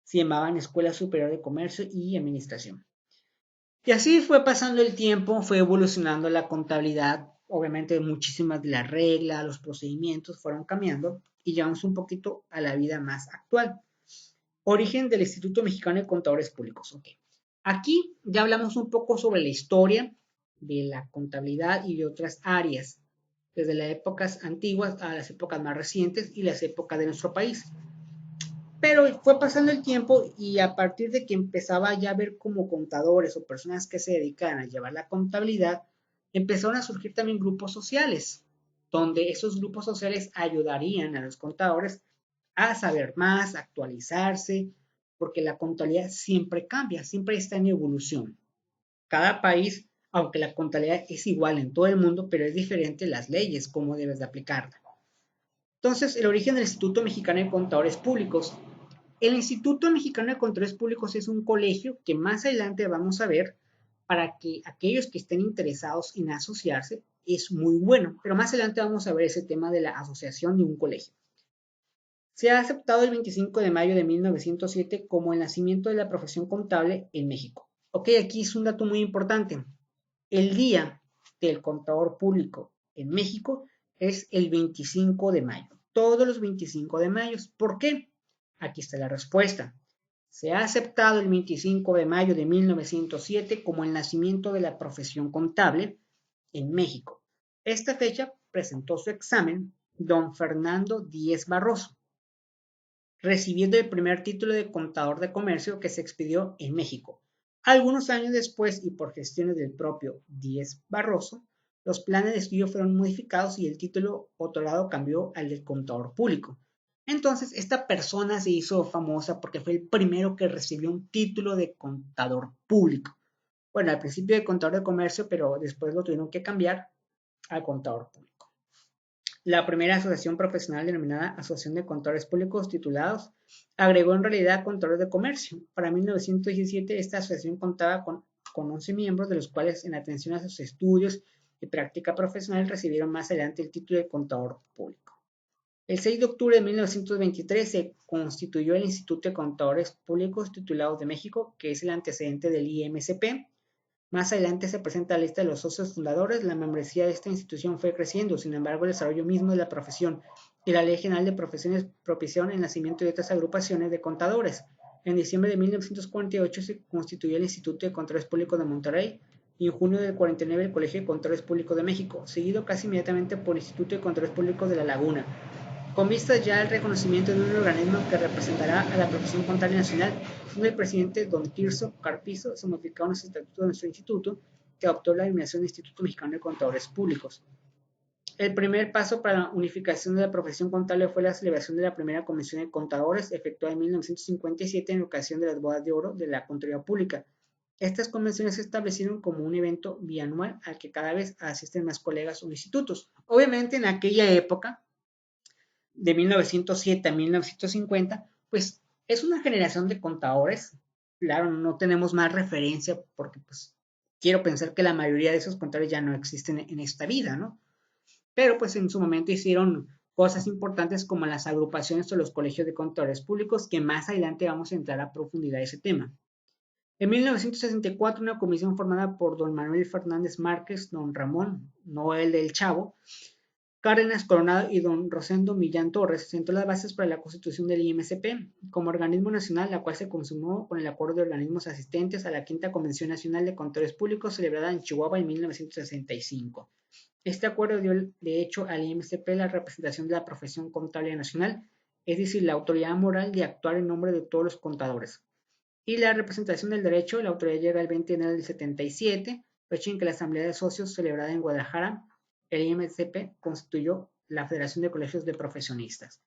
se llamaban Escuela Superior de Comercio y Administración. Y así fue pasando el tiempo, fue evolucionando la contabilidad, obviamente muchísimas de las reglas, los procedimientos fueron cambiando y llegamos un poquito a la vida más actual. Origen del Instituto Mexicano de Contadores Públicos. Okay. Aquí ya hablamos un poco sobre la historia de la contabilidad y de otras áreas, desde las épocas antiguas a las épocas más recientes y las épocas de nuestro país. Pero fue pasando el tiempo y a partir de que empezaba ya a ver como contadores o personas que se dedican a llevar la contabilidad, empezaron a surgir también grupos sociales, donde esos grupos sociales ayudarían a los contadores a saber más, a actualizarse, porque la contabilidad siempre cambia, siempre está en evolución. Cada país, aunque la contabilidad es igual en todo el mundo, pero es diferente las leyes, cómo debes de aplicarla. Entonces, el origen del Instituto Mexicano de Contadores Públicos. El Instituto Mexicano de Contadores Públicos es un colegio que más adelante vamos a ver para que aquellos que estén interesados en asociarse es muy bueno, pero más adelante vamos a ver ese tema de la asociación de un colegio. Se ha aceptado el 25 de mayo de 1907 como el nacimiento de la profesión contable en México. Ok, aquí es un dato muy importante. El día del contador público en México es el 25 de mayo. Todos los 25 de mayo. ¿Por qué? Aquí está la respuesta. Se ha aceptado el 25 de mayo de 1907 como el nacimiento de la profesión contable en México. Esta fecha presentó su examen don Fernando Díez Barroso, recibiendo el primer título de contador de comercio que se expidió en México. Algunos años después, y por gestiones del propio Díez Barroso, los planes de estudio fueron modificados y el título otorgado cambió al de contador público. Entonces, esta persona se hizo famosa porque fue el primero que recibió un título de contador público. Bueno, al principio de contador de comercio, pero después lo tuvieron que cambiar al contador público. La primera asociación profesional denominada Asociación de Contadores Públicos Titulados agregó en realidad contadores de comercio. Para 1917 esta asociación contaba con 11 miembros, de los cuales en atención a sus estudios y práctica profesional recibieron más adelante el título de contador público. El 6 de octubre de 1923 se constituyó el Instituto de Contadores Públicos Titulados de México, que es el antecedente del IMCP. Más adelante se presenta la lista de los socios fundadores. La membresía de esta institución fue creciendo, sin embargo, el desarrollo mismo de la profesión y la Ley General de Profesiones propiciaron el nacimiento de otras agrupaciones de contadores. En diciembre de 1948 se constituyó el Instituto de Contadores Públicos de Monterrey y en junio del 49 el Colegio de Contadores Públicos de México, seguido casi inmediatamente por el Instituto de Contadores Públicos de La Laguna. Con vistas ya al reconocimiento de un organismo que representará a la profesión contable nacional, siendo el presidente don Tirso Carpizo, se modificaron los estatutos de nuestro instituto, que adoptó la denominación de Instituto Mexicano de Contadores Públicos. El primer paso para la unificación de la profesión contable fue la celebración de la primera Convención de Contadores, efectuada en 1957 en ocasión de las Bodas de Oro de la Contaduría Pública. Estas convenciones se establecieron como un evento bianual al que cada vez asisten más colegas o institutos. Obviamente en aquella época, de 1907 a 1950, pues es una generación de contadores. Claro, no tenemos más referencia porque pues quiero pensar que la mayoría de esos contadores ya no existen en esta vida, ¿no? Pero pues en su momento hicieron cosas importantes como las agrupaciones o los colegios de contadores públicos, que más adelante vamos a entrar a profundidad de ese tema. En 1964, una comisión formada por don Manuel Fernández Márquez, don Ramón Noel del Chavo, Cárdenas Coronado y don Rosendo Millán Torres sentó las bases para la constitución del IMCP como organismo nacional, la cual se consumó con el acuerdo de organismos asistentes a la Quinta Convención Nacional de Contadores Públicos celebrada en Chihuahua en 1965. Este acuerdo dio de hecho al IMCP la representación de la profesión contable nacional, es decir, la autoridad moral de actuar en nombre de todos los contadores. Y la representación del derecho, la autoridad llega el 20 de enero del 77, fecha en que la Asamblea de Socios celebrada en Guadalajara, el IMCP constituyó la Federación de Colegios de Profesionistas.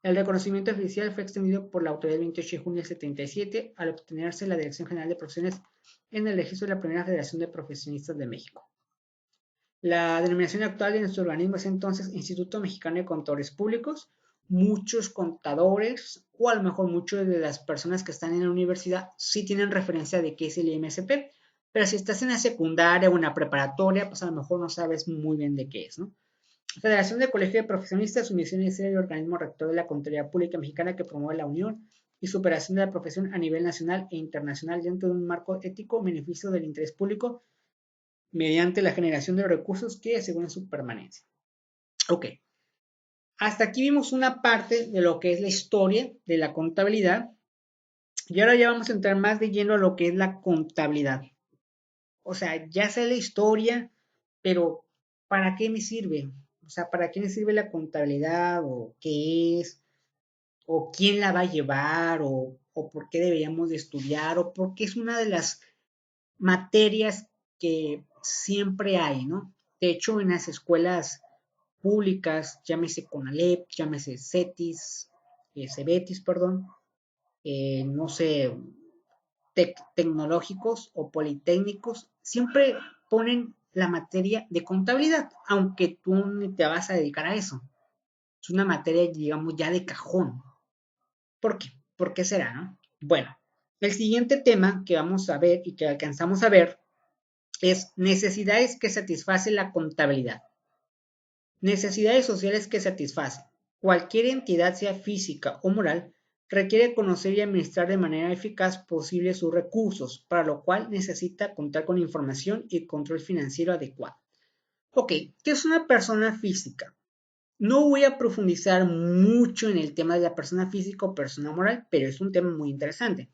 El reconocimiento oficial fue extendido por la autoridad el 28 de junio del 77 al obtenerse la Dirección General de Profesiones en el registro de la Primera Federación de Profesionistas de México. La denominación actual de nuestro organismo es entonces Instituto Mexicano de Contadores Públicos. Muchos contadores, o a lo mejor muchas de las personas que están en la universidad, sí tienen referencia de qué es el IMSP, pero si estás en la secundaria o en la preparatoria, pues a lo mejor no sabes muy bien de qué es, ¿no? Federación de Colegio de Profesionistas, su misión es ser el organismo rector de la Contaduría Pública Mexicana que promueve la unión y superación de la profesión a nivel nacional e internacional dentro de un marco ético, beneficio del interés público, mediante la generación de recursos que aseguren su permanencia. Ok, hasta aquí vimos una parte de lo que es la historia de la contabilidad y ahora ya vamos a entrar más de lleno a lo que es la contabilidad. O sea, ya sé la historia, pero ¿para qué me sirve? O sea, ¿para qué me sirve la contabilidad o qué es? ¿O quién la va a llevar? ¿O por qué deberíamos de estudiar? ¿O por qué es una de las materias que siempre hay, ¿no? De hecho, en las escuelas públicas, llámese CONALEP, llámese CETIS, CEBETIS, perdón, no sé, tecnológicos o politécnicos, siempre ponen la materia de contabilidad, aunque tú no te vas a dedicar a eso. Es una materia, digamos, ya de cajón. ¿Por qué? ¿Por qué será, no? Bueno, el siguiente tema que vamos a ver y que alcanzamos a ver es necesidades que satisface la contabilidad. Necesidades sociales que satisface. Cualquier entidad, sea física o moral, requiere conocer y administrar de manera eficaz posible sus recursos, para lo cual necesita contar con información y control financiero adecuado. Ok, ¿qué es una persona física? No voy a profundizar mucho en el tema de la persona física o persona moral, pero es un tema muy interesante.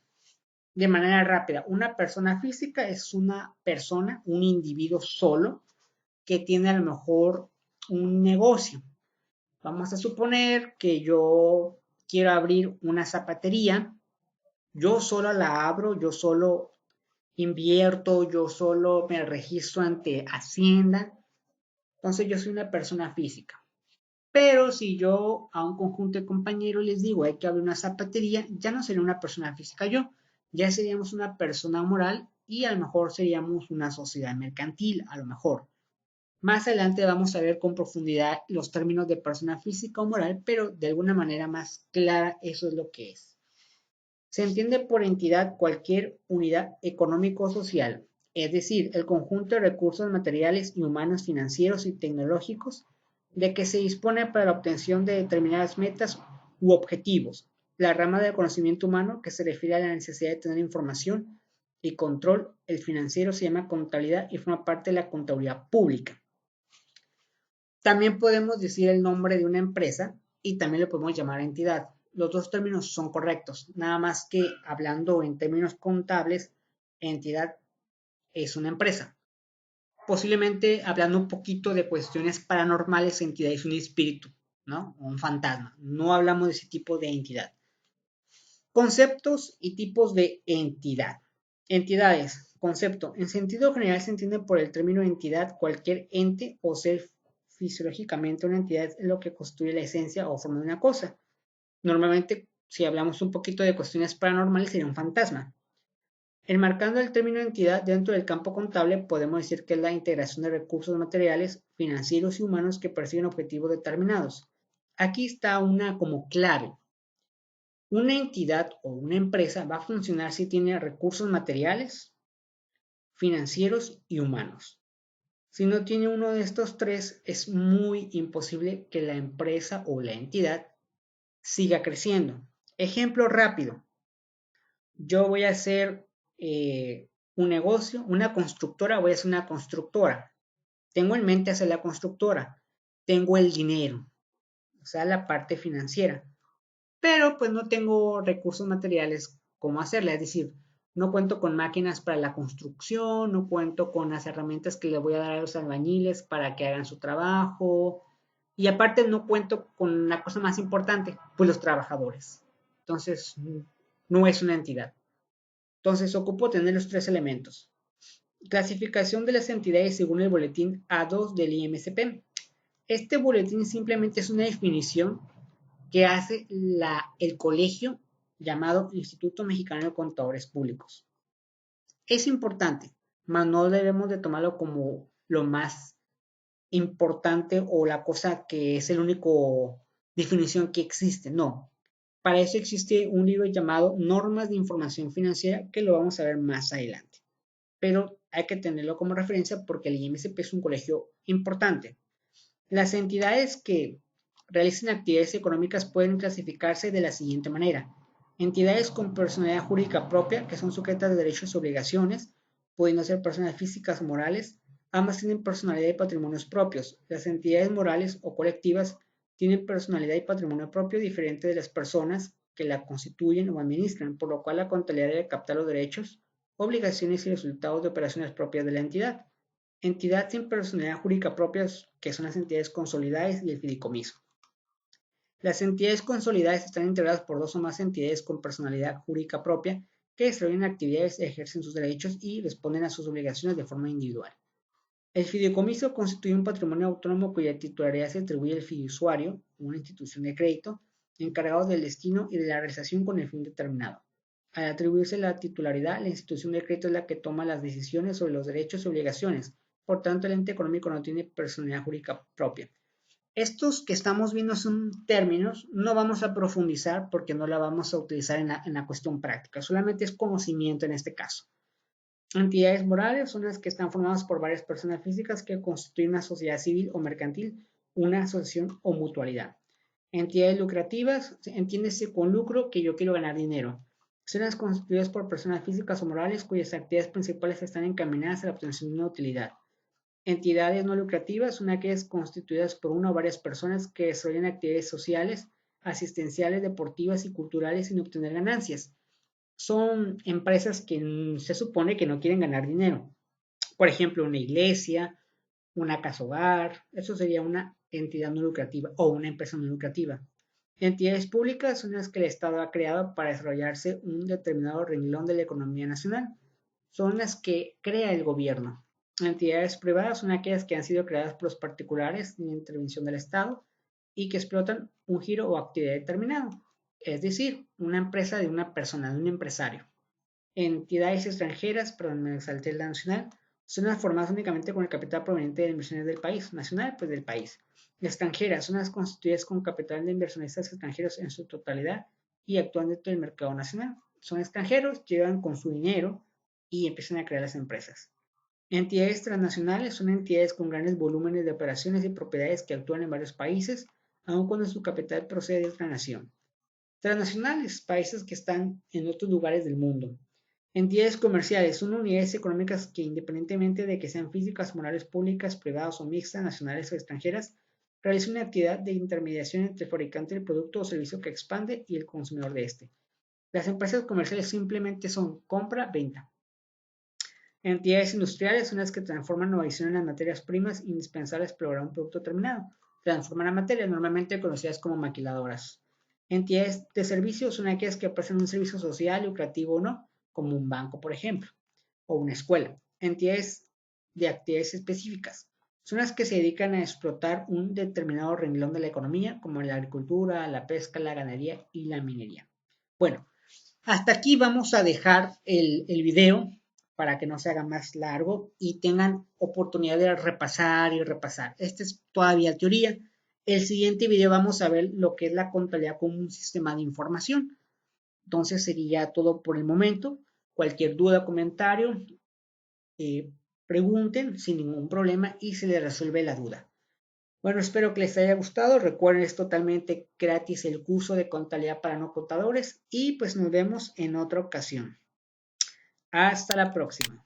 De manera rápida, una persona física es una persona, un individuo solo, que tiene a lo mejor un negocio. Vamos a suponer que yo quiero abrir una zapatería, yo solo la abro, yo solo invierto, yo solo me registro ante Hacienda, entonces yo soy una persona física. Pero si yo a un conjunto de compañeros les digo hay que abrir una zapatería, ya no sería una persona física yo, ya seríamos una persona moral y a lo mejor seríamos una sociedad mercantil, a lo mejor. Más adelante vamos a ver con profundidad los términos de persona física o moral, pero de alguna manera más clara eso es lo que es. Se entiende por entidad cualquier unidad económico-social, es decir, el conjunto de recursos materiales y humanos financieros y tecnológicos de que se dispone para la obtención de determinadas metas u objetivos. La rama del conocimiento humano que se refiere a la necesidad de tener información y control, el financiero se llama contabilidad y forma parte de la contabilidad pública. También podemos decir el nombre de una empresa y también le podemos llamar entidad. Los dos términos son correctos, nada más que hablando en términos contables, entidad es una empresa. Posiblemente hablando un poquito de cuestiones paranormales, entidad es un espíritu, ¿no? O un fantasma. No hablamos de ese tipo de entidad. Conceptos y tipos de entidad. Entidades. Concepto. En sentido general se entiende por el término entidad cualquier ente o ser fisiológicamente una entidad es lo que constituye la esencia o forma de una cosa. Normalmente, si hablamos un poquito de cuestiones paranormales, sería un fantasma. Enmarcando el término entidad dentro del campo contable, podemos decir que es la integración de recursos materiales, financieros y humanos que persiguen objetivos determinados. Aquí está una como clave. Una entidad o una empresa va a funcionar si tiene recursos materiales, financieros y humanos. Si no tiene uno de estos tres, es muy imposible que la empresa o la entidad siga creciendo. Ejemplo rápido. Yo voy a hacer un negocio, una constructora, voy a hacer una constructora. Tengo en mente hacer la constructora. Tengo el dinero, o sea, la parte financiera. Pero pues no tengo recursos materiales como hacerla, es decir, no cuento con máquinas para la construcción, no cuento con las herramientas que le voy a dar a los albañiles para que hagan su trabajo y aparte no cuento con la cosa más importante, pues los trabajadores. Entonces, no es una entidad. Entonces, ocupo tener los tres elementos. Clasificación de las entidades según el boletín A2 del IMSP. Este boletín simplemente es una definición que hace el colegio llamado Instituto Mexicano de Contadores Públicos. Es importante, mas no debemos de tomarlo como lo más importante o la cosa que es la única definición que existe. No. Para eso existe un libro llamado Normas de Información Financiera que lo vamos a ver más adelante. Pero hay que tenerlo como referencia porque el IMSP es un colegio importante. Las entidades que realicen actividades económicas pueden clasificarse de la siguiente manera. Entidades con personalidad jurídica propia, que son sujetas de derechos y obligaciones, pudiendo ser personas físicas o morales. Ambas tienen personalidad y patrimonios propios. Las entidades morales o colectivas tienen personalidad y patrimonio propio diferente de las personas que la constituyen o administran, por lo cual la contabilidad debe captar los derechos, obligaciones y resultados de operaciones propias de la entidad. Entidad sin personalidad jurídica propia, que son las entidades consolidadas y el fideicomiso. Las entidades consolidadas están integradas por dos o más entidades con personalidad jurídica propia que desarrollan actividades, ejercen sus derechos y responden a sus obligaciones de forma individual. El fideicomiso constituye un patrimonio autónomo cuya titularidad se atribuye al fiduciario, una institución de crédito, encargado del destino y de la realización con el fin determinado. Al atribuirse la titularidad, la institución de crédito es la que toma las decisiones sobre los derechos y obligaciones. Por tanto, el ente económico no tiene personalidad jurídica propia. Estos que estamos viendo son términos, no vamos a profundizar porque no la vamos a utilizar en la cuestión práctica, solamente es conocimiento en este caso. Entidades morales son las que están formadas por varias personas físicas que constituyen una sociedad civil o mercantil, una asociación o mutualidad. Entidades lucrativas, entiéndese con lucro que yo quiero ganar dinero. Son las constituidas por personas físicas o morales cuyas actividades principales están encaminadas a la obtención de una utilidad. Entidades no lucrativas son aquellas constituidas por una o varias personas que desarrollan actividades sociales, asistenciales, deportivas y culturales sin obtener ganancias. Son empresas que se supone que no quieren ganar dinero. Por ejemplo, una iglesia, una casa hogar, eso sería una entidad no lucrativa o una empresa no lucrativa. Entidades públicas son las que el Estado ha creado para desarrollarse un determinado renglón de la economía nacional. Son las que crea el gobierno. Entidades privadas son aquellas que han sido creadas por los particulares sin intervención del Estado y que explotan un giro o actividad determinado, es decir, una empresa de una persona, de un empresario. Entidades extranjeras, perdón, me salté la nacional, son las formadas únicamente con el capital proveniente de inversiones del país, nacional, pues del país. Extranjeras son las constituidas con capital de inversionistas extranjeros en su totalidad y actúan dentro del mercado nacional. Son extranjeros, llegan con su dinero y empiezan a crear las empresas. Entidades transnacionales son entidades con grandes volúmenes de operaciones y propiedades que actúan en varios países, aun cuando su capital procede de otra nación. Transnacionales, países que están en otros lugares del mundo. Entidades comerciales son unidades económicas que, independientemente de que sean físicas, morales, públicas, privadas o mixtas, nacionales o extranjeras, realizan una actividad de intermediación entre el fabricante del producto o servicio que expande y el consumidor de este. Las empresas comerciales simplemente son compra-venta. Entidades industriales son las que transforman o adicionan las materias primas indispensables para lograr un producto terminado. Transforman la materia, normalmente conocidas como maquiladoras. Entidades de servicios son aquellas que prestan un servicio social, lucrativo o no, como un banco, por ejemplo, o una escuela. Entidades de actividades específicas son las que se dedican a explotar un determinado renglón de la economía, como la agricultura, la pesca, la ganadería y la minería. Bueno, hasta aquí vamos a dejar el video para que no se haga más largo y tengan oportunidad de repasar y repasar. Esta es todavía teoría. El siguiente video vamos a ver lo que es la contabilidad como un sistema de información. Entonces sería todo por el momento. Cualquier duda, comentario, pregunten sin ningún problema y se les resuelve la duda. Bueno, espero que les haya gustado. Recuerden, es totalmente gratis el curso de contabilidad para no contadores y pues nos vemos en otra ocasión. Hasta la próxima.